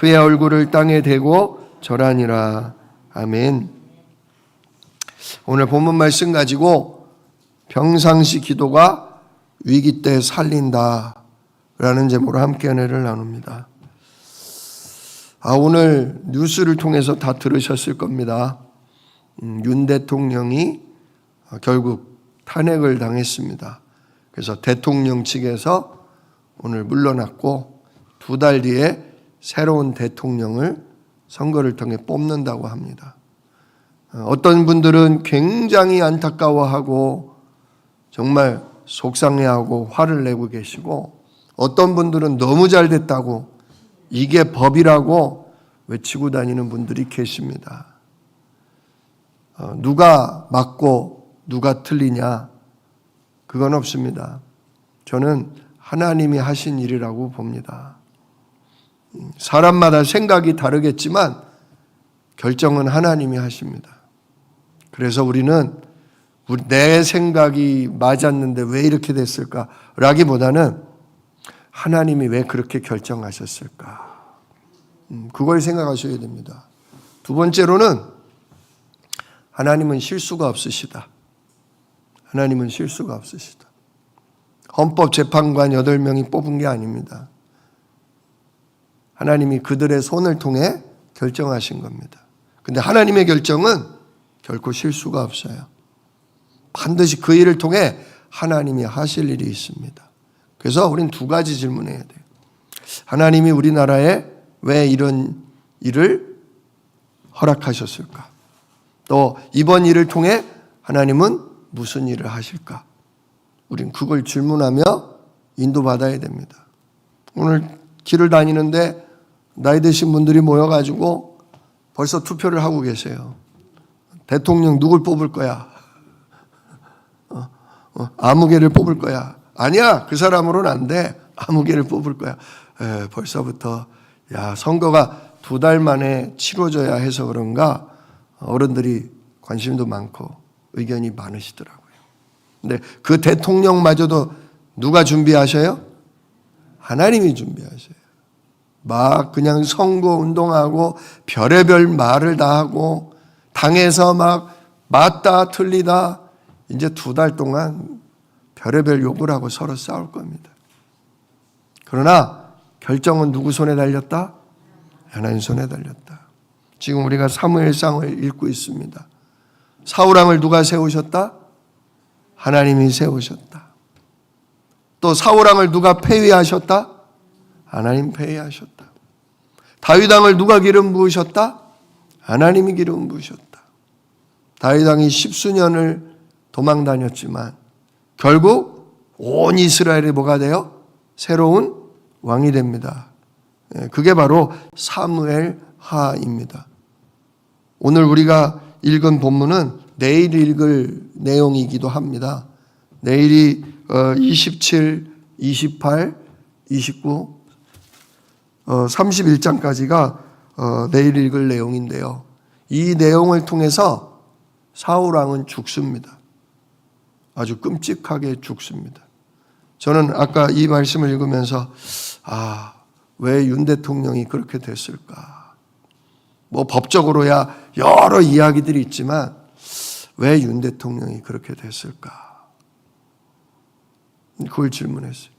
그의 얼굴을 땅에 대고 절하니라. 아멘. 오늘 본문 말씀 가지고 평상시 기도가 위기 때 살린다 라는 제목으로 함께 은혜를 나눕니다. 오늘 뉴스를 통해서 다 들으셨을 겁니다. 윤 대통령이 결국 탄핵을 당했습니다. 그래서 대통령 측에서 오늘 물러났고 2달 뒤에 새로운 대통령을 선거를 통해 뽑는다고 합니다. 어떤 분들은 굉장히 안타까워하고 정말 속상해하고 화를 내고 계시고, 어떤 분들은 너무 잘 됐다고 이게 법이라고 외치고 다니는 분들이 계십니다. 누가 맞고 누가 틀리냐, 그건 없습니다. 저는 하나님이 하신 일이라고 봅니다. 사람마다 생각이 다르겠지만 결정은 하나님이 하십니다. 그래서 우리는 내 생각이 맞았는데 왜 이렇게 됐을까 라기보다는 하나님이 왜 그렇게 결정하셨을까, 그걸 생각하셔야 됩니다. 두 번째로는 하나님은 실수가 없으시다. 하나님은 실수가 없으시다. 헌법재판관 8명이 뽑은 게 아닙니다. 하나님이 그들의 손을 통해 결정하신 겁니다. 근데 하나님의 결정은 결코 실수가 없어요. 반드시 그 일을 통해 하나님이 하실 일이 있습니다. 그래서 우린 2가지 질문해야 돼요. 하나님이 우리나라에 왜 이런 일을 허락하셨을까? 또 이번 일을 통해 하나님은 무슨 일을 하실까? 우린 그걸 질문하며 인도받아야 됩니다. 오늘 길을 다니는데 나이 드신 분들이 모여가지고 벌써 투표를 하고 계세요. 대통령 누굴 뽑을 거야? 아무개를 뽑을 거야. 아니야, 그 사람으로는 안 돼. 아무개를 뽑을 거야. 벌써부터 선거가 2달 만에 치러져야 해서 그런가 어른들이 관심도 많고 의견이 많으시더라고요. 근데 그 대통령마저도 누가 준비하셔요? 하나님이 준비하셔요. 막 그냥 선거 운동하고 별의별 말을 다 하고 당에서 막 맞다 틀리다, 이제 2달 동안 별의별 욕을 하고 서로 싸울 겁니다. 그러나 결정은 누구 손에 달렸다? 하나님 손에 달렸다. 지금 우리가 사무엘상을 읽고 있습니다. 사울왕을 누가 세우셨다? 하나님이 세우셨다. 또 사울왕을 누가 폐위하셨다? 하나님 폐위하셨다. 다윗왕을 누가 기름 부으셨다? 하나님이 기름 부으셨다. 다윗왕이 10수년을 도망 다녔지만 결국 온 이스라엘이 뭐가 돼요? 새로운 왕이 됩니다. 그게 바로 사무엘하입니다. 오늘 우리가 읽은 본문은 내일 읽을 내용이기도 합니다. 내일이 27, 28, 29, 31장까지가 내일 읽을 내용인데요. 이 내용을 통해서 사울왕은 죽습니다. 아주 끔찍하게 죽습니다. 저는 아까 이 말씀을 읽으면서 왜 윤 대통령이 그렇게 됐을까? 뭐 법적으로야 여러 이야기들이 있지만 왜 윤 대통령이 그렇게 됐을까? 그걸 질문했어요.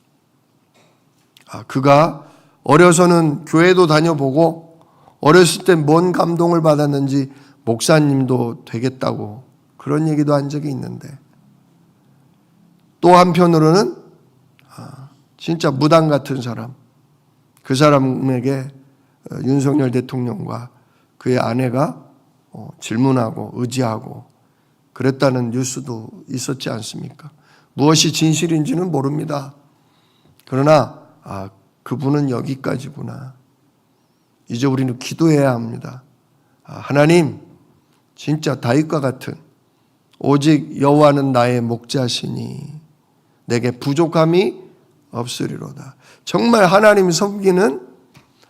그가 어려서는 교회도 다녀보고 어렸을 때 뭔 감동을 받았는지 목사님도 되겠다고 그런 얘기도 한 적이 있는데, 또 한편으로는 진짜 무당 같은 사람, 그 사람에게 윤석열 대통령과 그의 아내가 질문하고 의지하고 그랬다는 뉴스도 있었지 않습니까? 무엇이 진실인지는 모릅니다. 그러나 그분은 여기까지구나. 이제 우리는 기도해야 합니다. 하나님, 진짜 다윗과 같은 오직 여호와는 나의 목자시니 내게 부족함이 없으리로다. 정말 하나님 섬기는,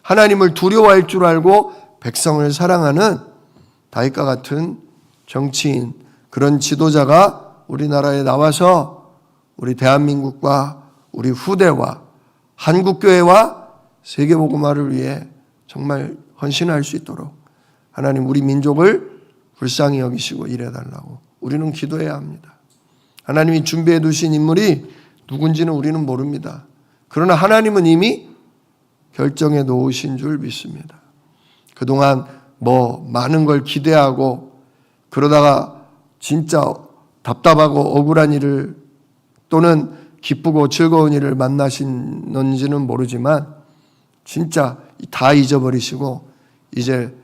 하나님을 두려워할 줄 알고 백성을 사랑하는 다윗과 같은 정치인, 그런 지도자가 우리나라에 나와서 우리 대한민국과 우리 후대와 한국교회와 세계복음화를 위해 정말 헌신할 수 있도록 하나님 우리 민족을 불쌍히 여기시고 일해달라고 우리는 기도해야 합니다. 하나님이 준비해 두신 인물이 누군지는 우리는 모릅니다. 그러나 하나님은 이미 결정해 놓으신 줄 믿습니다. 그동안 많은 걸 기대하고 그러다가 진짜 답답하고 억울한 일을 또는 기쁘고 즐거운 일을 만나시는지는 모르지만 진짜 다 잊어버리시고 이제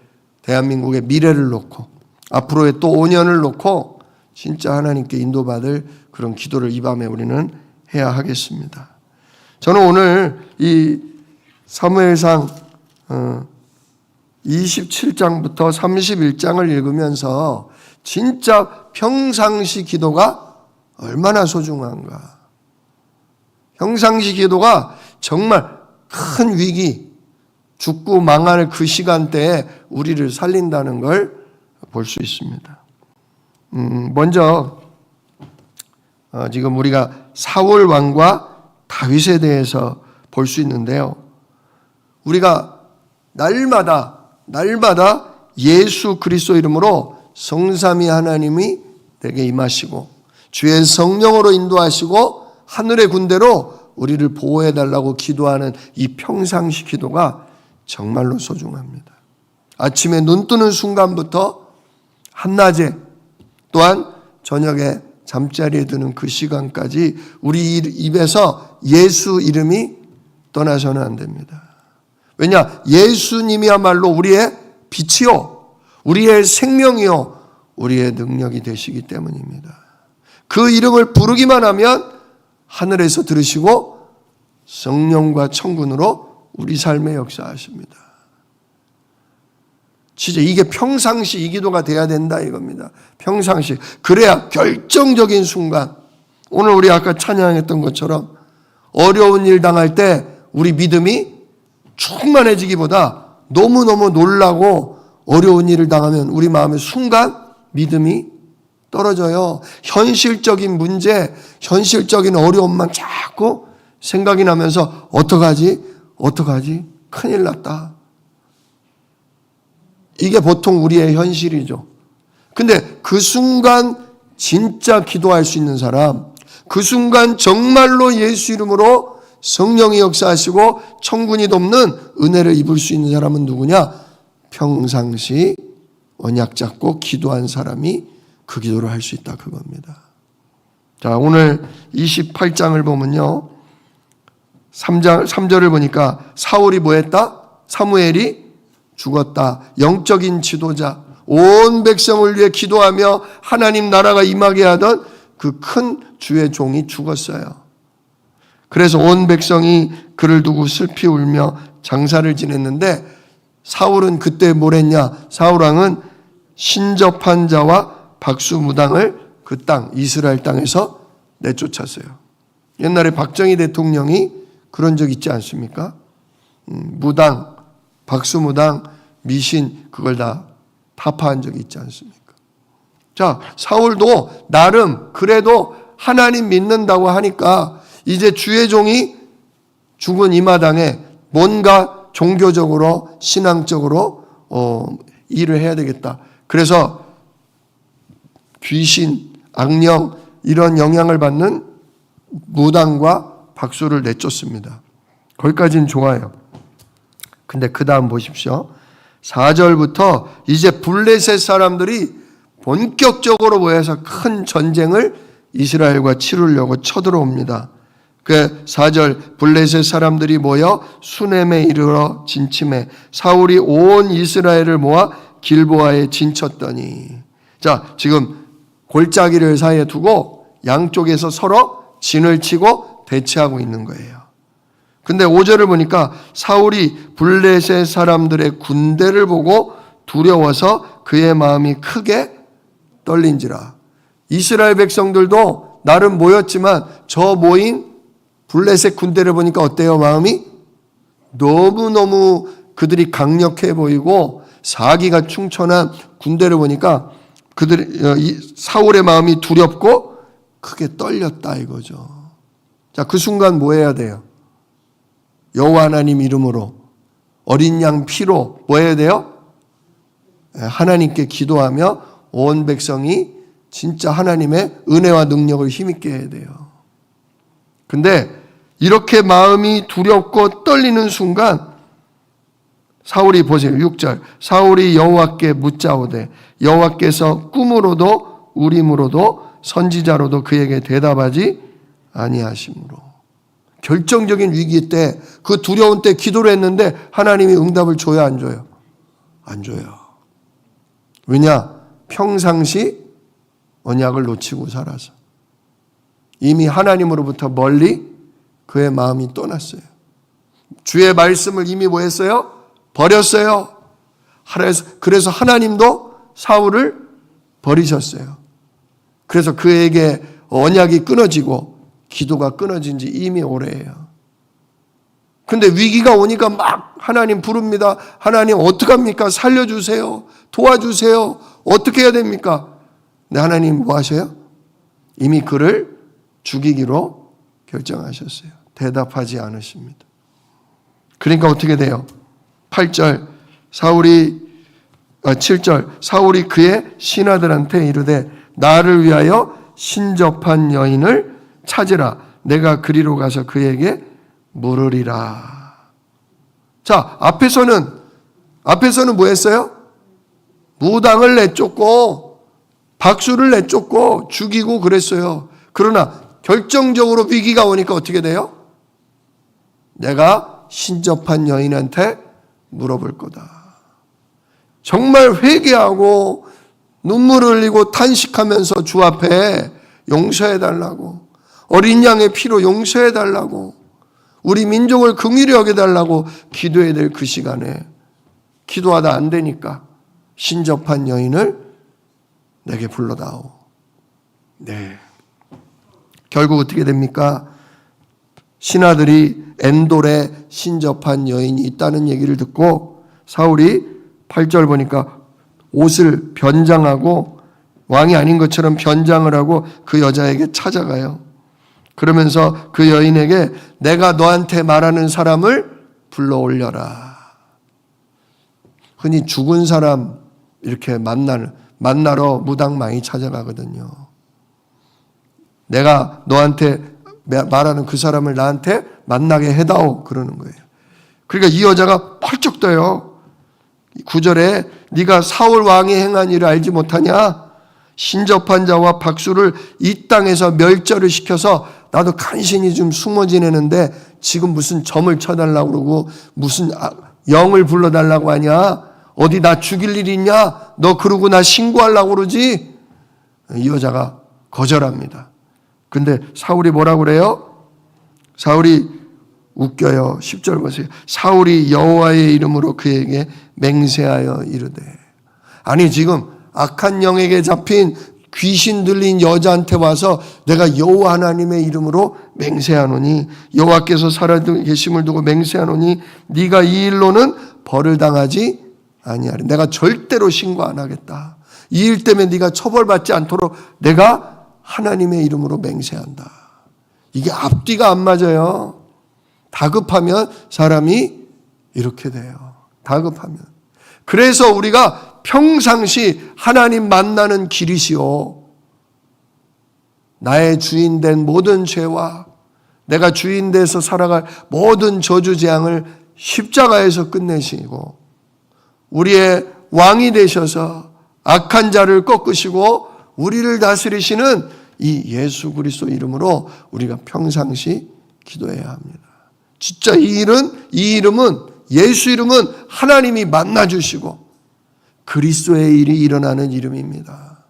대한민국의 미래를 놓고 앞으로의 또 5년을 놓고 진짜 하나님께 인도받을 그런 기도를 이 밤에 우리는 해야 하겠습니다. 저는 오늘 이 사무엘상 27장부터 31장을 읽으면서 진짜 평상시 기도가 얼마나 소중한가. 평상시 기도가 정말 큰 위기, 죽고 망할 그 시간대에 우리를 살린다는 걸 볼 수 있습니다. 먼저 지금 우리가 사울 왕과 다윗에 대해서 볼 수 있는데요. 우리가 날마다 예수 그리스도 이름으로 성삼위 하나님이 내게 임하시고 주의 성령으로 인도하시고 하늘의 군대로 우리를 보호해달라고 기도하는 이 평상시 기도가 정말로 소중합니다. 아침에 눈 뜨는 순간부터 한낮에 또한 저녁에 잠자리에 드는 그 시간까지 우리 입에서 예수 이름이 떠나서는 안 됩니다. 왜냐? 예수님이야말로 우리의 빛이요, 우리의 생명이요, 우리의 능력이 되시기 때문입니다. 그 이름을 부르기만 하면 하늘에서 들으시고 성령과 천군으로 우리 삶에 역사하십니다. 진짜 이게 평상시 이 기도가 돼야 된다 이겁니다. 평상시. 그래야 결정적인 순간, 오늘 우리 아까 찬양했던 것처럼 어려운 일 당할 때 우리 믿음이 충만해지기보다 너무너무 놀라고 어려운 일을 당하면 우리 마음의 순간 믿음이 떨어져요. 현실적인 문제, 현실적인 어려움만 자꾸 생각이 나면서 어떡하지? 큰일 났다. 이게 보통 우리의 현실이죠. 근데 그 순간 진짜 기도할 수 있는 사람, 그 순간 정말로 예수 이름으로 성령이 역사하시고 천군이 돕는 은혜를 입을 수 있는 사람은 누구냐? 평상시 언약 잡고 기도한 사람이 그 기도를 할 수 있다 그겁니다. 자, 오늘 28장을 보면요. 3절을 보니까 사울이 뭐 했다? 사무엘이 죽었다. 영적인 지도자, 온 백성을 위해 기도하며 하나님 나라가 임하게 하던 그 큰 주의 종이 죽었어요. 그래서 온 백성이 그를 두고 슬피 울며 장사를 지냈는데 사울은 그때 뭘 했냐? 사울 왕은 신접한 자와 박수무당을 그 땅, 이스라엘 땅에서 내쫓았어요. 옛날에 박정희 대통령이 그런 적 있지 않습니까? 무당, 박수무당, 미신 그걸 다 타파한 적이 있지 않습니까? 자, 사울도 나름 그래도 하나님 믿는다고 하니까 이제 주의 종이 죽은 이 마당에 뭔가 종교적으로 신앙적으로 일을 해야 되겠다. 그래서 귀신, 악령 이런 영향을 받는 무당과 박수를 내쫓습니다. 거기까지는 좋아요. 근데 그 다음 보십시오. 4절부터 이제 블레셋 사람들이 본격적으로 모여서 큰 전쟁을 이스라엘과 치르려고 쳐들어옵니다. 그 4절 블레셋 사람들이 모여 수넴에 이르러 진침해 사울이 온 이스라엘을 모아 길보아에 진쳤더니, 자, 지금 골짜기를 사이에 두고 양쪽에서 서로 진을 치고 대치하고 있는 거예요. 근데 5절을 보니까 사울이 블레셋 사람들의 군대를 보고 두려워서 그의 마음이 크게 떨린지라. 이스라엘 백성들도 나름 모였지만 저 모인 블레셋 군대를 보니까 어때요? 마음이 너무너무 그들이 강력해 보이고 사기가 충천한 군대를 보니까 사울의 마음이 두렵고 크게 떨렸다 이거죠. 자, 그 순간 뭐 해야 돼요? 여호와 하나님 이름으로 어린 양 피로 뭐 해야 돼요? 하나님께 기도하며 온 백성이 진짜 하나님의 은혜와 능력을 힘있게 해야 돼요. 근데 이렇게 마음이 두렵고 떨리는 순간 사울이 보세요. 6절. 사울이 여호와께 묻자오되 여호와께서 꿈으로도 우림으로도 선지자로도 그에게 대답하지 아니하시므로. 결정적인 위기 때, 그 두려운 때 기도를 했는데 하나님이 응답을 줘요, 안 줘요? 안 줘요. 왜냐? 평상시 언약을 놓치고 살아서. 이미 하나님으로부터 멀리 그의 마음이 떠났어요. 주의 말씀을 이미 뭐 했어요? 버렸어요. 그래서 하나님도 사울을 버리셨어요. 그래서 그에게 언약이 끊어지고 기도가 끊어진 지 이미 오래예요. 근데 위기가 오니까 막 하나님 부릅니다. 하나님 어떡합니까? 살려주세요. 도와주세요. 어떻게 해야 됩니까? 근데 하나님 뭐 하셔요? 이미 그를 죽이기로 결정하셨어요. 대답하지 않으십니다. 그러니까 어떻게 돼요? 8절 7절 사울이 그의 신하들한테 이르되 나를 위하여 신접한 여인을 찾으라. 내가 그리로 가서 그에게 물으리라. 자, 앞에서는 뭐 했어요? 무당을 내쫓고 박수를 내쫓고 죽이고 그랬어요. 그러나 결정적으로 위기가 오니까 어떻게 돼요? 내가 신접한 여인한테 물어볼 거다. 정말 회개하고 눈물을 흘리고 탄식하면서 주 앞에 용서해달라고, 어린 양의 피로 용서해달라고, 우리 민족을 긍휼히 여겨달라고 기도해야 될 그 시간에 기도하다 안 되니까 신접한 여인을 내게 불러다오. 네. 결국 어떻게 됩니까? 신하들이 엔돌에 신접한 여인이 있다는 얘기를 듣고 사울이 8절 보니까 옷을 변장하고 왕이 아닌 것처럼 변장을 하고 그 여자에게 찾아가요. 그러면서 그 여인에게 내가 너한테 말하는 사람을 불러올려라. 흔히 죽은 사람 이렇게 만나러 무당 많이 찾아가거든요. 내가 너한테 말하는 그 사람을 나한테 만나게 해다오 그러는 거예요. 그러니까 이 여자가 펄쩍 떠요. 9절에 네가 사울 왕이 행한 일을 알지 못하냐? 신접한 자와 박수를 이 땅에서 멸절을 시켜서 나도 간신히 좀 숨어 지내는데 지금 무슨 점을 쳐달라고 그러고 무슨 영을 불러달라고 하냐? 어디 나 죽일 일이 있냐? 너 그러고 나 신고하려고 그러지? 이 여자가 거절합니다. 근데 사울이 뭐라고 그래요? 사울이 웃겨요. 10절 보세요. 사울이 여호와의 이름으로 그에게 맹세하여 이르되. 아니 지금 악한 영에게 잡힌 귀신 들린 여자한테 와서 내가 여호와 하나님의 이름으로 맹세하노니 여호와께서 살아계심을 두고 맹세하노니 네가 이 일로는 벌을 당하지 아니하리. 내가 절대로 신고 안 하겠다. 이 일 때문에 네가 처벌받지 않도록 내가 하나님의 이름으로 맹세한다. 이게 앞뒤가 안 맞아요. 다급하면 사람이 이렇게 돼요. 다급하면. 그래서 우리가 평상시 하나님 만나는 길이시오. 나의 주인된 모든 죄와 내가 주인돼서 살아갈 모든 저주 재앙을 십자가에서 끝내시고 우리의 왕이 되셔서 악한 자를 꺾으시고 우리를 다스리시는 이 예수 그리스도 이름으로 우리가 평상시 기도해야 합니다. 진짜 이 이름은 예수 이름은 하나님이 만나주시고 그리스도의 일이 일어나는 이름입니다.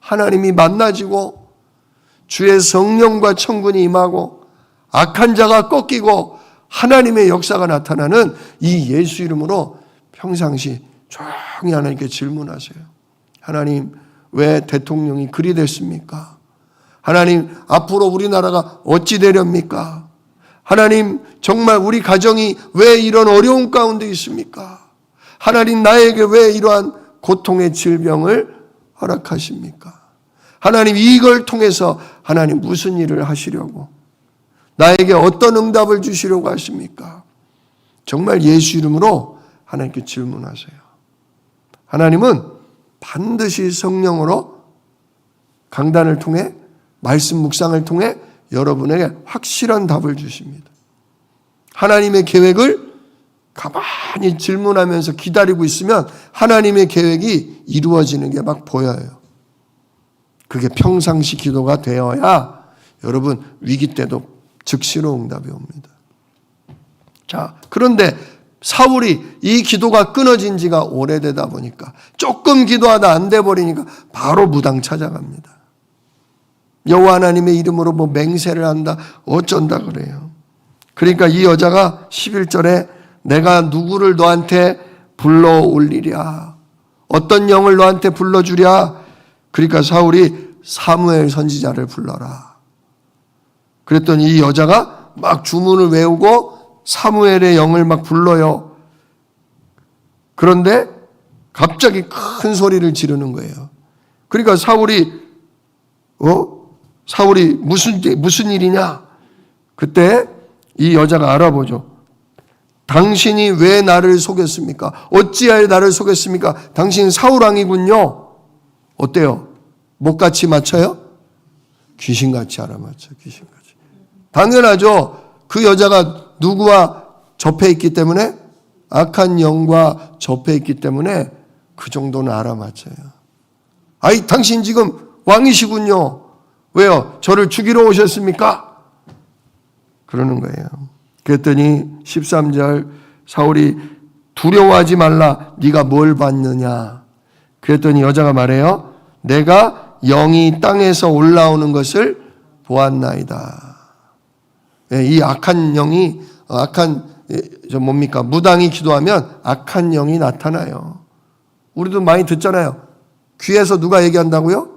하나님이 만나지고 주의 성령과 천군이 임하고 악한 자가 꺾이고 하나님의 역사가 나타나는 이 예수 이름으로 평상시 조용히 하나님께 질문하세요. 하나님 왜 대통령이 그리 됐습니까? 하나님 앞으로 우리나라가 어찌 되렵니까? 하나님 정말 우리 가정이 왜 이런 어려운 가운데 있습니까? 하나님 나에게 왜 이러한 고통의 질병을 허락하십니까? 하나님 이걸 통해서 하나님 무슨 일을 하시려고 나에게 어떤 응답을 주시려고 하십니까? 정말 예수 이름으로 하나님께 질문하세요. 하나님은 반드시 성령으로 강단을 통해 말씀 묵상을 통해 여러분에게 확실한 답을 주십니다. 하나님의 계획을 가만히 질문하면서 기다리고 있으면 하나님의 계획이 이루어지는 게 막 보여요. 그게 평상시 기도가 되어야 여러분 위기 때도 즉시로 응답이 옵니다. 자, 그런데 사울이 이 기도가 끊어진 지가 오래되다 보니까 조금 기도하다 안 돼 버리니까 바로 무당 찾아갑니다. 여호와 하나님의 이름으로 뭐 맹세를 한다 어쩐다 그래요. 그러니까 이 여자가 11절에 내가 누구를 너한테 불러 올리랴, 어떤 영을 너한테 불러주랴. 그러니까 사울이 사무엘 선지자를 불러라. 그랬더니 이 여자가 막 주문을 외우고 사무엘의 영을 막 불러요. 그런데 갑자기 큰 소리를 지르는 거예요. 그러니까 사울이 무슨 일이냐? 그때 이 여자가 알아보죠. 당신이 왜 나를 속였습니까? 어찌하여 나를 속였습니까? 당신 사울왕이군요. 어때요? 목같이 맞춰요? 귀신같이 알아맞혀. 귀신같이. 당연하죠. 그 여자가 누구와 접해 있기 때문에, 악한 영과 접해 있기 때문에 그 정도는 알아맞혀요. 아이, 당신 지금 왕이시군요. 왜요? 저를 죽이러 오셨습니까? 그러는 거예요. 그랬더니 13절 사울이 두려워하지 말라. 네가 뭘 봤느냐? 그랬더니 여자가 말해요. 내가 영이 땅에서 올라오는 것을 보았나이다. 이 악한 영이 무당이 기도하면 악한 영이 나타나요. 우리도 많이 듣잖아요. 귀에서 누가 얘기한다고요?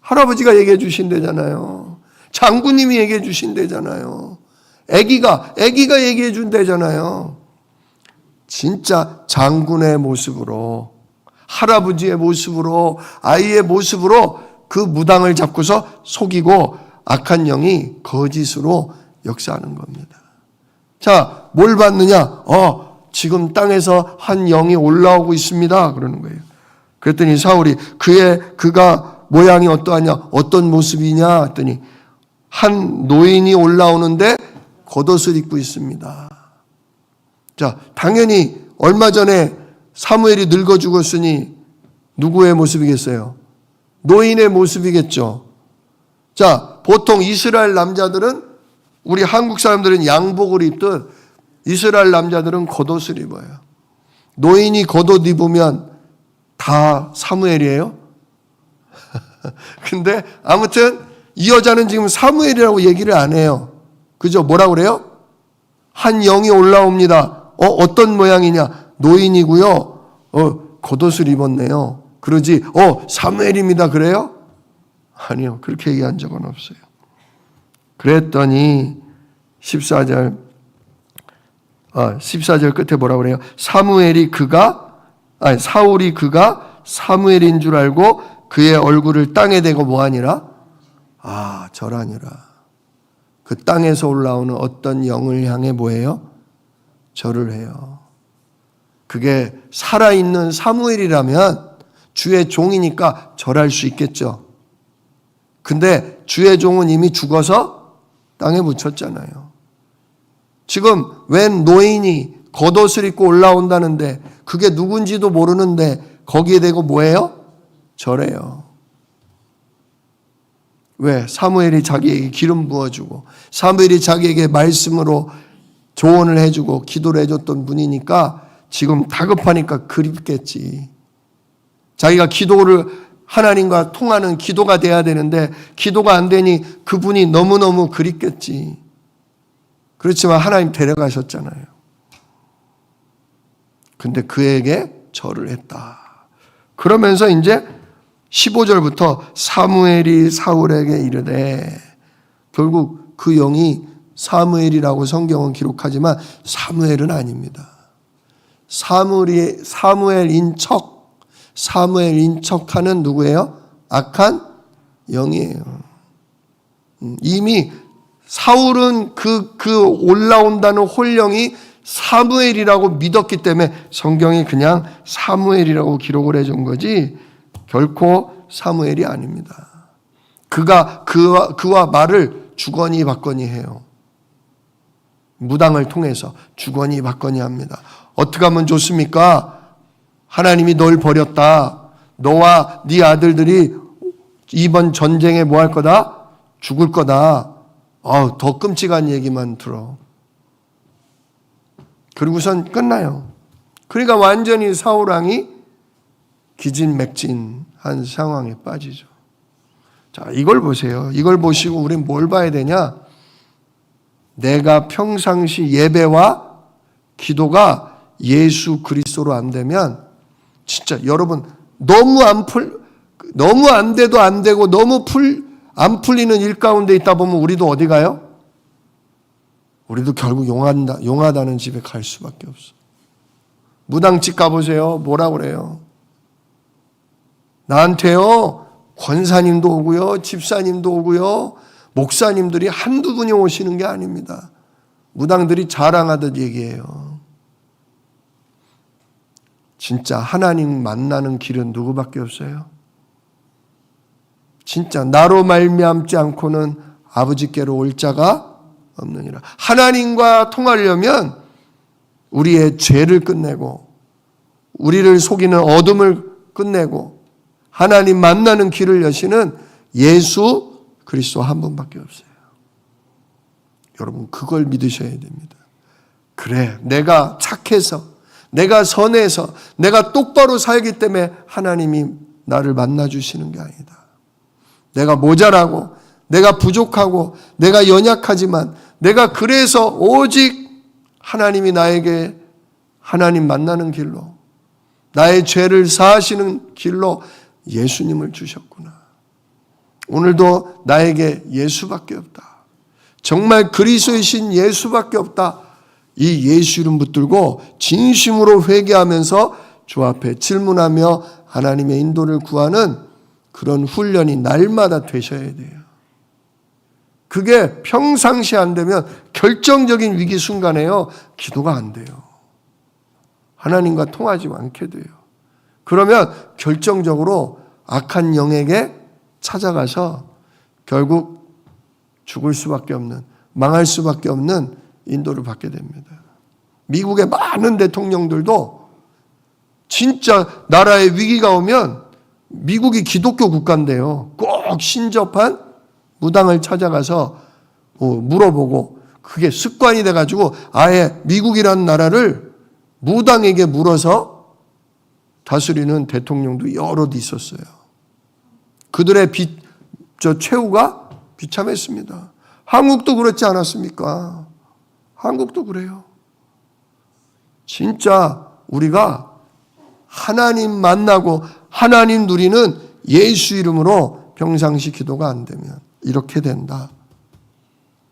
할아버지가 얘기해 주신대잖아요. 장군님이 얘기해 주신대잖아요. 애기가 얘기해 준대잖아요. 진짜 장군의 모습으로, 할아버지의 모습으로, 아이의 모습으로 그 무당을 잡고서 속이고 악한 영이 거짓으로 역사하는 겁니다. 자, 뭘 봤느냐? 지금 땅에서 한 영이 올라오고 있습니다. 그러는 거예요. 그랬더니 사울이 그가 모양이 어떠하냐? 어떤 모습이냐? 했더니 한 노인이 올라오는데 겉옷을 입고 있습니다. 자, 당연히 얼마 전에 사무엘이 늙어 죽었으니 누구의 모습이겠어요? 노인의 모습이겠죠. 자, 보통 이스라엘 남자들은, 우리 한국 사람들은 양복을 입듯 이스라엘 남자들은 겉옷을 입어요. 노인이 겉옷 입으면 다 사무엘이에요? 근데 아무튼 이 여자는 지금 사무엘이라고 얘기를 안 해요. 그죠? 뭐라고 그래요? 한 영이 올라옵니다. 어떤 모양이냐? 노인이고요. 겉옷을 입었네요. 그러지, 사무엘입니다. 그래요? 아니요. 그렇게 얘기한 적은 없어요. 그랬더니 14절 끝에 뭐라고 그래요? 사울이 그가 사무엘인 줄 알고 그의 얼굴을 땅에 대고 뭐하니라? 절하니라. 그 땅에서 올라오는 어떤 영을 향해 뭐해요? 절을 해요. 그게 살아있는 사무엘이라면 주의 종이니까 절할 수 있겠죠. 근데 주의 종은 이미 죽어서 땅에 묻혔잖아요. 지금 웬 노인이 겉옷을 입고 올라온다는데 그게 누군지도 모르는데 거기에 대고 뭐해요? 절해요. 왜? 사무엘이 자기에게 기름 부어주고 사무엘이 자기에게 말씀으로 조언을 해주고 기도를 해줬던 분이니까 지금 다급하니까 그립겠지. 자기가 기도를 하나님과 통하는 기도가 돼야 되는데 기도가 안 되니 그분이 너무너무 그립겠지. 그렇지만 하나님 데려가셨잖아요. 근데 그에게 절을 했다. 그러면서 이제 15절부터 사무엘이 사울에게 이르되, 결국 그 영이 사무엘이라고 성경은 기록하지만 사무엘은 아닙니다. 사무엘인 척하는 누구예요? 악한 영이에요. 이미 사울은 그 올라온다는 홀령이 사무엘이라고 믿었기 때문에 성경이 그냥 사무엘이라고 기록을 해준 거지 결코 사무엘이 아닙니다. 그와 말을 주거니 받거니 해요. 무당을 통해서 주거니 받거니 합니다. 어떻게 하면 좋습니까? 하나님이 널 버렸다. 너와 네 아들들이 이번 전쟁에 뭐 할 거다? 죽을 거다. 더 끔찍한 얘기만 들어. 그리고선 끝나요. 그러니까 완전히 사울왕이 기진맥진한 상황에 빠지죠. 자, 이걸 보세요. 이걸 보시고 우리는 뭘 봐야 되냐? 내가 평상시 예배와 기도가 예수 그리스도로 안 되면 진짜 여러분 너무 안 돼도 안 되고 너무 안 풀리는 일 가운데 있다 보면 우리도 어디 가요? 우리도 결국 용하다는 집에 갈 수밖에 없어. 무당집 가보세요. 뭐라 그래요? 나한테요. 권사님도 오고요. 집사님도 오고요. 목사님들이 한두 분이 오시는 게 아닙니다. 무당들이 자랑하듯 얘기해요. 진짜 하나님 만나는 길은 누구밖에 없어요? 진짜 나로 말미암지 않고는 아버지께로 올 자가 없느니라. 하나님과 통하려면 우리의 죄를 끝내고 우리를 속이는 어둠을 끝내고 하나님 만나는 길을 여시는 예수 그리스도 한 분밖에 없어요. 여러분 그걸 믿으셔야 됩니다. 그래, 내가 착해서, 내가 선해서, 내가 똑바로 살기 때문에 하나님이 나를 만나주시는 게 아니다. 내가 모자라고, 내가 부족하고, 내가 연약하지만, 내가 그래서 오직 하나님이 나에게 하나님 만나는 길로, 나의 죄를 사하시는 길로 예수님을 주셨구나. 오늘도 나에게 예수밖에 없다. 정말 그리스도이신 예수밖에 없다. 이 예수 이름 붙들고 진심으로 회개하면서 주 앞에 질문하며 하나님의 인도를 구하는 그런 훈련이 날마다 되셔야 돼요. 그게 평상시 안 되면 결정적인 위기 순간에요. 기도가 안 돼요. 하나님과 통하지 않게 돼요. 그러면 결정적으로 악한 영에게 찾아가서 결국 죽을 수밖에 없는, 망할 수밖에 없는 인도를 받게 됩니다. 미국의 많은 대통령들도 진짜 나라에 위기가 오면 미국이 기독교 국가인데요. 꼭 신접한 무당을 찾아가서 물어보고 그게 습관이 돼가지고 아예 미국이라는 나라를 무당에게 물어서 다스리는 대통령도 여럿 있었어요. 그들의 최후가 비참했습니다. 한국도 그렇지 않았습니까? 한국도 그래요. 진짜 우리가 하나님 만나고 하나님 누리는 예수 이름으로 평상시 기도가 안 되면 이렇게 된다.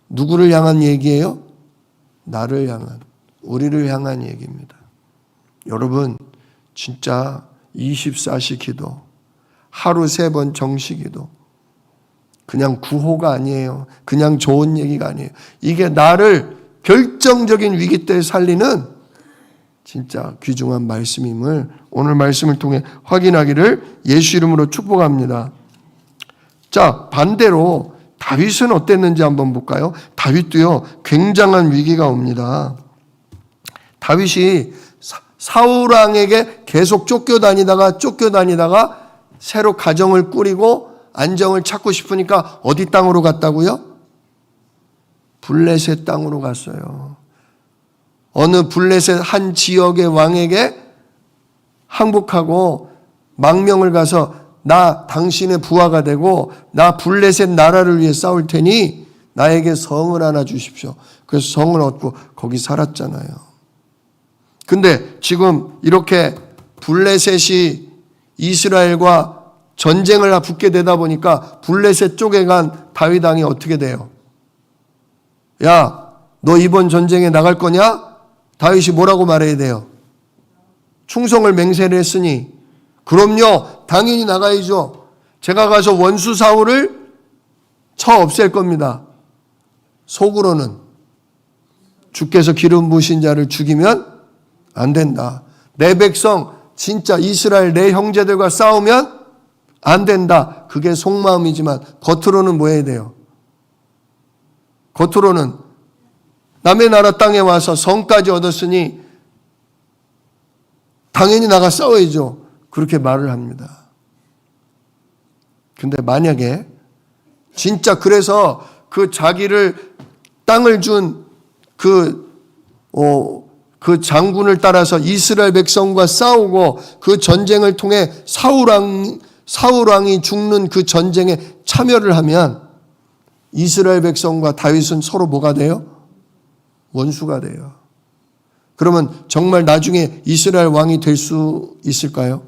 누구를 향한 얘기예요? 나를 향한, 우리를 향한 얘기입니다. 여러분 진짜 24시 기도, 하루 3번 정시 기도, 그냥 구호가 아니에요. 그냥 좋은 얘기가 아니에요. 이게 나를 결정적인 위기 때 살리는 진짜 귀중한 말씀임을 오늘 말씀을 통해 확인하기를 예수 이름으로 축복합니다. 자, 반대로 다윗은 어땠는지 한번 볼까요? 다윗도요, 굉장한 위기가 옵니다. 다윗이 사울왕에게 계속 쫓겨다니다가 새로 가정을 꾸리고 안정을 찾고 싶으니까 어디 땅으로 갔다고요? 블레셋 땅으로 갔어요. 어느 블레셋 한 지역의 왕에게 항복하고 망명을 가서 나 당신의 부하가 되고 나 블레셋 나라를 위해 싸울 테니 나에게 성을 하나 주십시오. 그래서 성을 얻고 거기 살았잖아요. 근데 지금 이렇게 블레셋이 이스라엘과 전쟁을 붙게 되다 보니까 블레셋 쪽에 간 다윗 왕이 어떻게 돼요? 야, 너 이번 전쟁에 나갈 거냐? 다윗이 뭐라고 말해야 돼요? 충성을 맹세를 했으니 그럼요, 당연히 나가야죠. 제가 가서 원수 사울을 쳐 없앨 겁니다. 속으로는 주께서 기름 부으신 자를 죽이면 안 된다. 내 백성 진짜 이스라엘 내 형제들과 싸우면 안 된다. 그게 속마음이지만 겉으로는 뭐 해야 돼요? 겉으로는 남의 나라 땅에 와서 성까지 얻었으니 당연히 나가 싸워야죠. 그렇게 말을 합니다. 근데 만약에 진짜 그래서 그 자기를 땅을 준 그 장군을 따라서 이스라엘 백성과 싸우고 그 전쟁을 통해 사울왕이 죽는 그 전쟁에 참여를 하면 이스라엘 백성과 다윗은 서로 뭐가 돼요? 원수가 돼요. 그러면 정말 나중에 이스라엘 왕이 될 수 있을까요?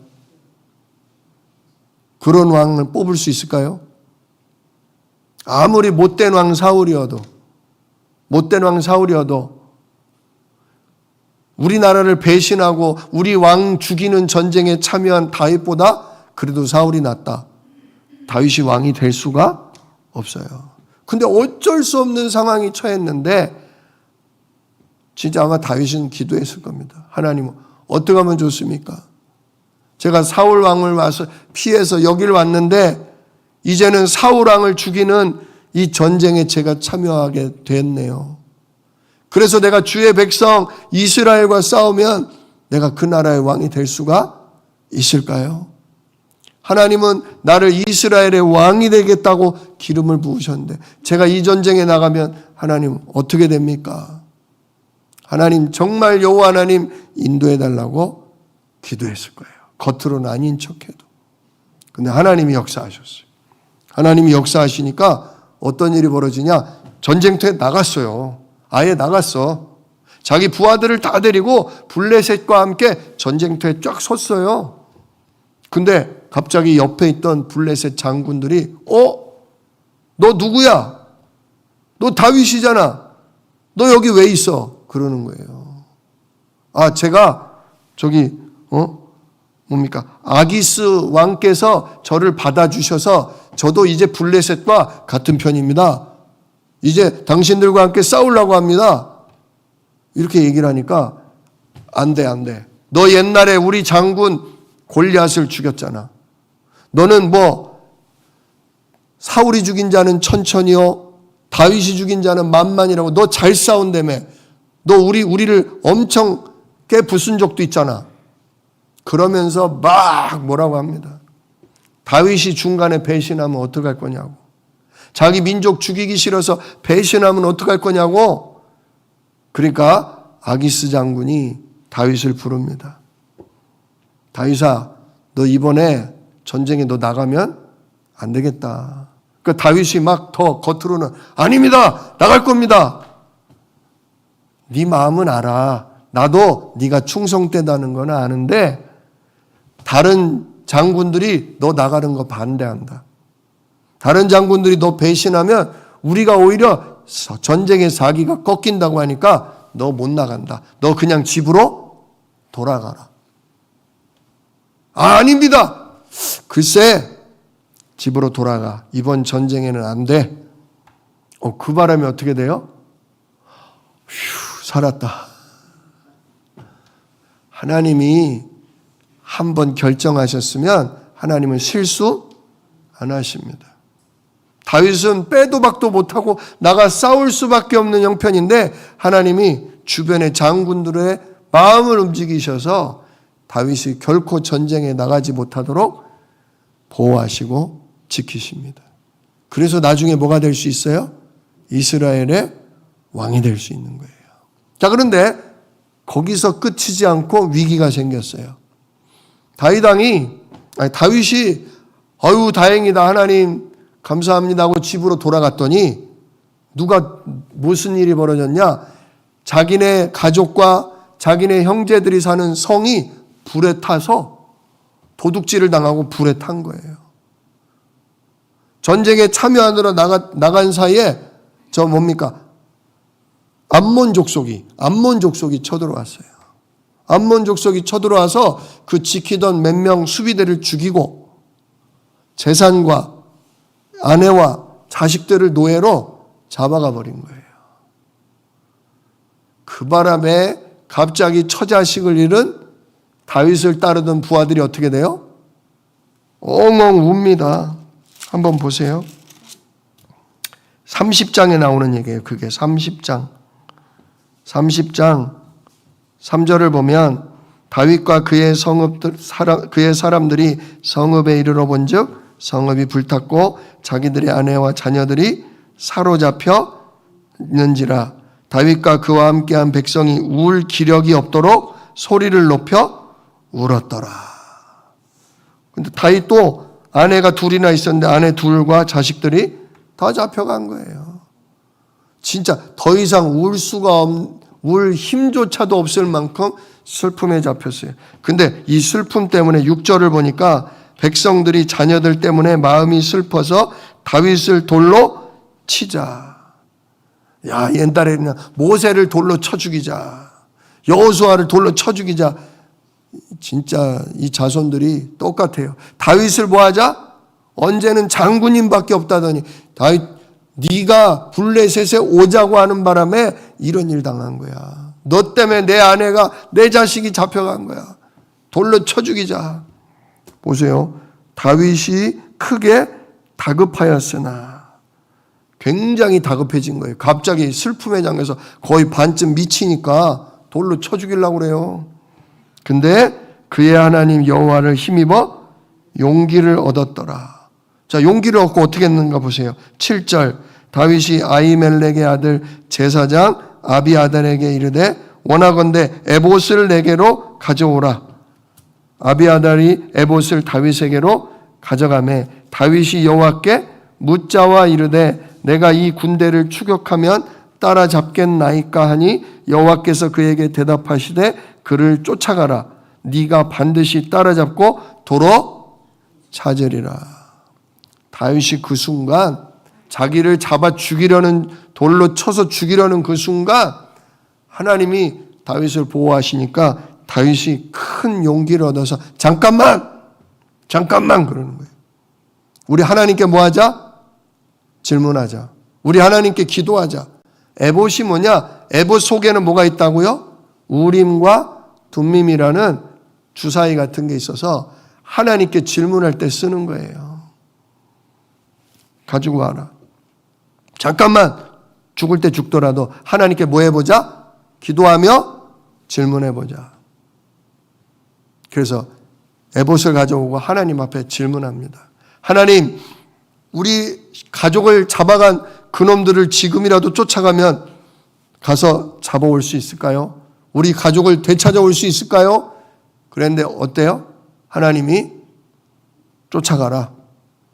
그런 왕을 뽑을 수 있을까요? 아무리 못된 왕 사울이어도 우리나라를 배신하고 우리 왕 죽이는 전쟁에 참여한 다윗보다 그래도 사울이 낫다. 다윗이 왕이 될 수가 없어요. 근데 어쩔 수 없는 상황이 처했는데 진짜 아마 다윗은 기도했을 겁니다. 하나님 어떻게 하면 좋습니까? 제가 사울 왕을 와서 피해서 여기를 왔는데 이제는 사울 왕을 죽이는 이 전쟁에 제가 참여하게 됐네요. 그래서 내가 주의 백성 이스라엘과 싸우면 내가 그 나라의 왕이 될 수가 있을까요? 하나님은 나를 이스라엘의 왕이 되겠다고 기름을 부으셨는데 제가 이 전쟁에 나가면 하나님 어떻게 됩니까? 하나님 정말 여호와 하나님 인도해 달라고 기도했을 거예요. 겉으로는 아닌 척해도. 근데 하나님이 역사하셨어요. 하나님이 역사하시니까 어떤 일이 벌어지냐? 전쟁터에 나갔어요. 아예 나갔어. 자기 부하들을 다 데리고 블레셋과 함께 전쟁터에 쫙 섰어요. 근데 갑자기 옆에 있던 블레셋 장군들이 너 누구야? 너 다윗이잖아. 너 여기 왜 있어? 그러는 거예요. 제가 저기 아기스 왕께서 저를 받아주셔서 저도 이제 블레셋과 같은 편입니다. 이제 당신들과 함께 싸우려고 합니다. 이렇게 얘기를 하니까 안 돼. 너 옛날에 우리 장군 골리앗을 죽였잖아. 너는 사울이 죽인 자는 천천히요 다윗이 죽인 자는 만만이라고 너 잘 싸운다며. 너 우리를 엄청 깨부순 적도 있잖아. 그러면서 막 뭐라고 합니다. 다윗이 중간에 배신하면 어떡할 거냐고. 자기 민족 죽이기 싫어서 배신하면 어떡할 거냐고. 그러니까 아기스 장군이 다윗을 부릅니다. 다윗아, 너 이번에 전쟁에 너 나가면 안 되겠다. 그러니까 다윗이 막 더 겉으로는 아닙니다. 나갈 겁니다. 네 마음은 알아. 나도 네가 충성되다는 건 아는데 다른 장군들이 너 나가는 거 반대한다. 다른 장군들이 너 배신하면 우리가 오히려 전쟁의 사기가 꺾인다고 하니까 너 못 나간다. 너 그냥 집으로 돌아가라. 아닙니다. 글쎄 집으로 돌아가. 이번 전쟁에는 안 돼. 그 바람에 어떻게 돼요? 살았다. 하나님이 한번 결정하셨으면 하나님은 실수 안 하십니다. 다윗은 빼도 박도 못하고 나가 싸울 수밖에 없는 형편인데 하나님이 주변의 장군들의 마음을 움직이셔서 다윗이 결코 전쟁에 나가지 못하도록 보호하시고 지키십니다. 그래서 나중에 뭐가 될 수 있어요? 이스라엘의 왕이 될 수 있는 거예요. 자, 그런데 거기서 끝이지 않고 위기가 생겼어요. 다윗이 다행이다 하나님 감사합니다 하고 집으로 돌아갔더니 무슨 일이 벌어졌냐? 자기네 가족과 자기네 형제들이 사는 성이 불에 타서 도둑질을 당하고 불에 탄 거예요. 전쟁에 참여하느라 나간 사이에 암몬 족속이 쳐들어왔어요. 암몬 족속이 쳐들어와서 그 지키던 몇 명 수비대를 죽이고 재산과 아내와 자식들을 노예로 잡아가 버린 거예요. 그 바람에 갑자기 처자식을 잃은 다윗을 따르던 부하들이 어떻게 돼요? 엉엉 웁니다. 한번 보세요. 30장에 나오는 얘기예요. 그게 30장 3절을 보면 다윗과 그의 사람들이 성읍에 이르러 본즉 성읍이 불탔고 자기들의 아내와 자녀들이 사로잡혀 있는지라. 다윗과 그와 함께한 백성이 울 기력이 없도록 소리를 높여 울었더라. 근데 다윗도 아내가 둘이나 있었는데 아내 둘과 자식들이 다 잡혀간 거예요. 진짜 더 이상 울 힘조차도 없을 만큼 슬픔에 잡혔어요. 근데 이 슬픔 때문에 6절을 보니까 백성들이 자녀들 때문에 마음이 슬퍼서 다윗을 돌로 치자. 야, 옛날에는 모세를 돌로 쳐 죽이자. 여호수아를 돌로 쳐 죽이자. 진짜 이 자손들이 똑같아요. 다윗을 뭐 하자? 언제는 장군님밖에 없다더니 다윗 네가 블레셋에 오자고 하는 바람에 이런 일 당한 거야. 너 때문에 내 아내가 내 자식이 잡혀간 거야. 돌로 쳐 죽이자. 보세요. 다윗이 크게 다급하였으나 굉장히 다급해진 거예요. 갑자기 슬픔에 잠겨서 거의 반쯤 미치니까 돌로 쳐 죽이려고 그래요. 근데 그의 하나님 여호와를 힘입어 용기를 얻었더라. 자, 용기를 얻고 어떻게 했는가 보세요. 7절 다윗이 아히멜렉의 아들 제사장 아비아달에게 이르되 원하건대 에봇을 내게로 가져오라. 아비아달이 에봇을 다윗에게로 가져가매 다윗이 여호와께 묻자와 이르되 내가 이 군대를 추격하면 따라잡겠나이까 하니 여호와께서 그에게 대답하시되 그를 쫓아가라. 네가 반드시 따라잡고 도로 찾으리라. 다윗이 그 순간 자기를 잡아 죽이려는 돌로 쳐서 죽이려는 그 순간 하나님이 다윗을 보호하시니까 다윗이 큰 용기를 얻어서 잠깐만 그러는 거예요. 우리 하나님께 뭐 하자? 질문하자. 우리 하나님께 기도하자. 에봇이 뭐냐? 에봇 속에는 뭐가 있다고요? 우림과 둠밈이라는 주사위 같은 게 있어서 하나님께 질문할 때 쓰는 거예요. 가지고 와라. 잠깐만 죽을 때 죽더라도 하나님께 뭐 해보자? 기도하며 질문해보자. 그래서 에봇을 가져오고 하나님 앞에 질문합니다. 하나님, 우리 가족을 잡아간 그놈들을 지금이라도 쫓아가면 가서 잡아올 수 있을까요? 우리 가족을 되찾아올 수 있을까요? 그런데 어때요? 하나님이 쫓아가라.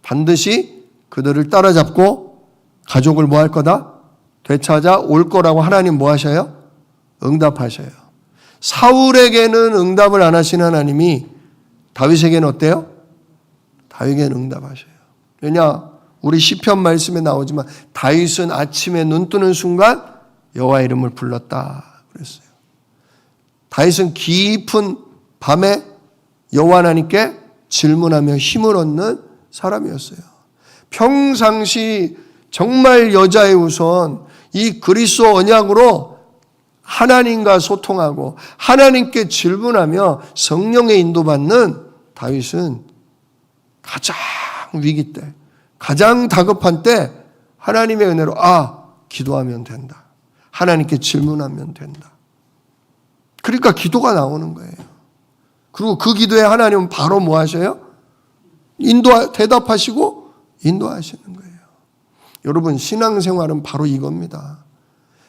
반드시 그들을 따라잡고 가족을 뭐 할 거다? 되찾아 올 거라고 하나님 뭐 하셔요? 응답하셔요. 사울에게는 응답을 안 하신 하나님이 다윗에게는 어때요? 다윗에게는 응답하셔요. 왜냐? 우리 시편 말씀에 나오지만 다윗은 아침에 눈 뜨는 순간 여호와 이름을 불렀다 그랬어요. 다윗은 깊은 밤에 여호와 하나님께 질문하며 힘을 얻는 사람이었어요. 평상시 정말 여자의 우선 이 그리스도 언약으로 하나님과 소통하고 하나님께 질문하며 성령의 인도받는 다윗은 가장 위기 때, 가장 다급한 때 하나님의 은혜로 기도하면 된다. 하나님께 질문하면 된다. 그러니까 기도가 나오는 거예요. 그리고 그 기도에 하나님은 바로 뭐 하셔요? 대답하시고 인도하시는 거예요. 여러분, 신앙생활은 바로 이겁니다.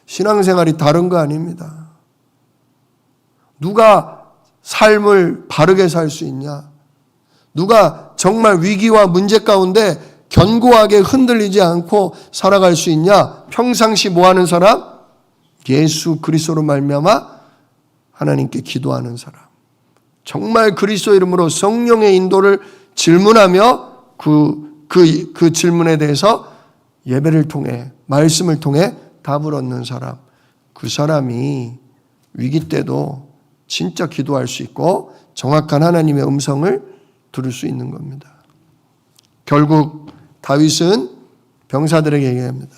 신앙생활이 다른 거 아닙니다. 누가 삶을 바르게 살 수 있냐? 누가 정말 위기와 문제 가운데 견고하게 흔들리지 않고 살아갈 수 있냐? 평상시 뭐 하는 사람? 예수 그리스도로 말미암아 하나님께 기도하는 사람. 정말 그리스도 이름으로 성령의 인도를 질문하며 그 질문에 대해서 예배를 통해 말씀을 통해 답을 얻는 사람. 그 사람이 위기 때도 진짜 기도할 수 있고 정확한 하나님의 음성을 들을 수 있는 겁니다. 결국 다윗은 병사들에게 얘기합니다.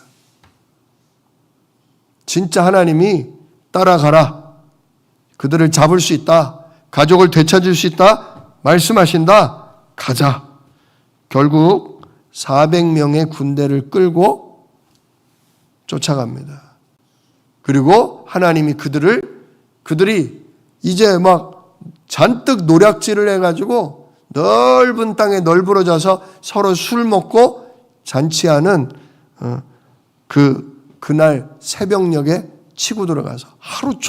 진짜 하나님이 따라가라. 그들을 잡을 수 있다. 가족을 되찾을 수 있다. 말씀하신다. 가자. 결국 400명의 군대를 끌고 쫓아갑니다. 그리고 하나님이 그들이 이제 막 잔뜩 노략질을 해가지고 넓은 땅에 널브러져서 서로 술 먹고 잔치하는 그날 새벽녘에 치고 들어가서 하루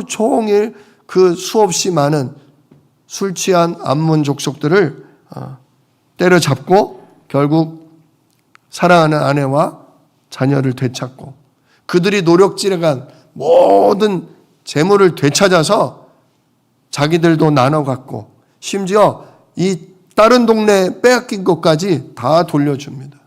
종일 그 수없이 많은 술 취한 암몬 족속들을 때려잡고 결국 사랑하는 아내와 자녀를 되찾고 그들이 노력질해간 모든 재물을 되찾아서 자기들도 나눠 갖고 심지어 이 다른 동네에 빼앗긴 것까지 다 돌려줍니다.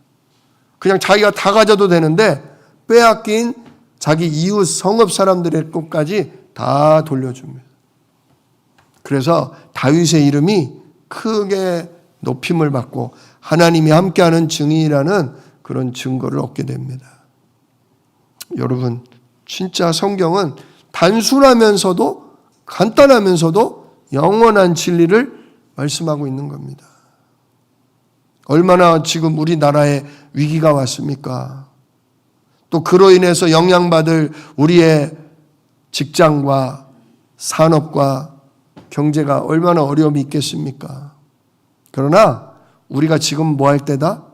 그냥 자기가 다 가져도 되는데 빼앗긴 자기 이웃 성읍 사람들의 것까지 다 돌려줍니다. 그래서 다윗의 이름이 크게 높임을 받고 하나님이 함께하는 증인이라는 그런 증거를 얻게 됩니다. 여러분, 진짜 성경은 단순하면서도 간단하면서도 영원한 진리를 말씀하고 있는 겁니다. 얼마나 지금 우리나라에 위기가 왔습니까? 또 그로 인해서 영향받을 우리의 직장과 산업과 경제가 얼마나 어려움이 있겠습니까? 그러나 우리가 지금 뭐 할 때다?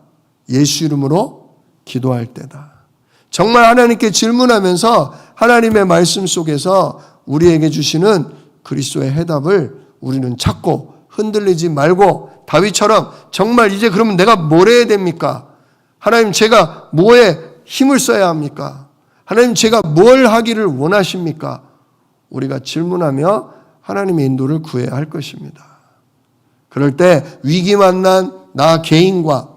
예수 이름으로 기도할 때다. 정말 하나님께 질문하면서 하나님의 말씀 속에서 우리에게 주시는 그리스도의 해답을 우리는 찾고 흔들리지 말고 다윗처럼 정말 이제 그러면 내가 뭘 해야 됩니까? 하나님 제가 뭐에 힘을 써야 합니까? 하나님 제가 뭘 하기를 원하십니까? 우리가 질문하며 하나님의 인도를 구해야 할 것입니다. 그럴 때 위기 만난 나 개인과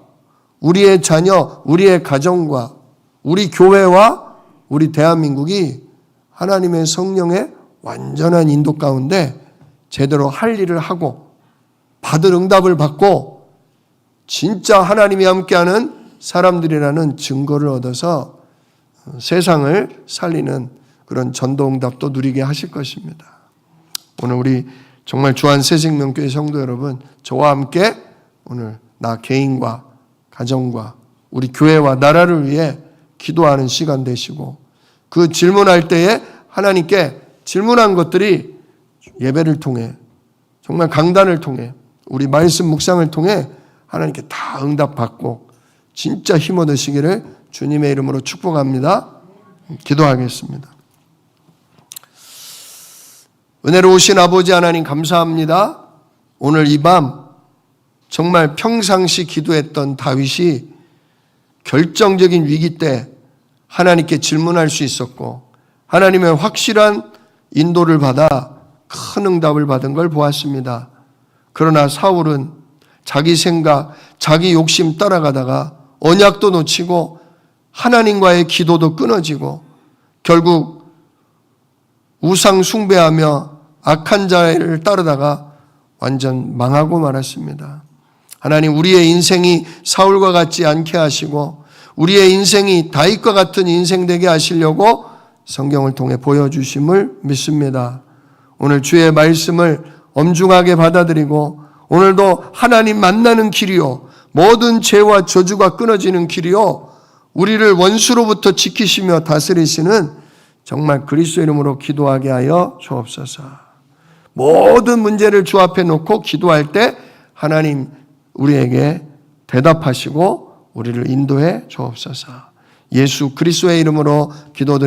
우리의 자녀, 우리의 가정과 우리 교회와 우리 대한민국이 하나님의 성령의 완전한 인도 가운데 제대로 할 일을 하고 받을 응답을 받고 진짜 하나님이 함께하는 사람들이라는 증거를 얻어서 세상을 살리는 그런 전도응답도 누리게 하실 것입니다. 오늘 우리 정말 주한 새생명교회 성도 여러분, 저와 함께 오늘 나 개인과 가정과 우리 교회와 나라를 위해 기도하는 시간 되시고 그 질문할 때에 하나님께 질문한 것들이 예배를 통해 정말 강단을 통해 우리 말씀 묵상을 통해 하나님께 다 응답받고 진짜 힘 얻으시기를 주님의 이름으로 축복합니다. 기도하겠습니다. 은혜로우신 아버지 하나님 감사합니다. 오늘 이 밤 정말 평상시 기도했던 다윗이 결정적인 위기 때 하나님께 질문할 수 있었고 하나님의 확실한 인도를 받아 큰 응답을 받은 걸 보았습니다. 그러나 사울은 자기 생각, 자기 욕심 따라가다가 언약도 놓치고 하나님과의 기도도 끊어지고 결국 우상 숭배하며 악한 자를 따르다가 완전 망하고 말았습니다. 하나님 우리의 인생이 사울과 같지 않게 하시고 우리의 인생이 다윗과 같은 인생 되게 하시려고 성경을 통해 보여주심을 믿습니다. 오늘 주의 말씀을 엄중하게 받아들이고 오늘도 하나님 만나는 길이요 모든 죄와 저주가 끊어지는 길이요 우리를 원수로부터 지키시며 다스리시는 정말 그리스도 이름으로 기도하게 하여 주옵소서. 모든 문제를 주 앞에 놓고 기도할 때 하나님 우리에게 대답하시고 우리를 인도해 주옵소서. 예수 그리스도의 이름으로 기도드립니다.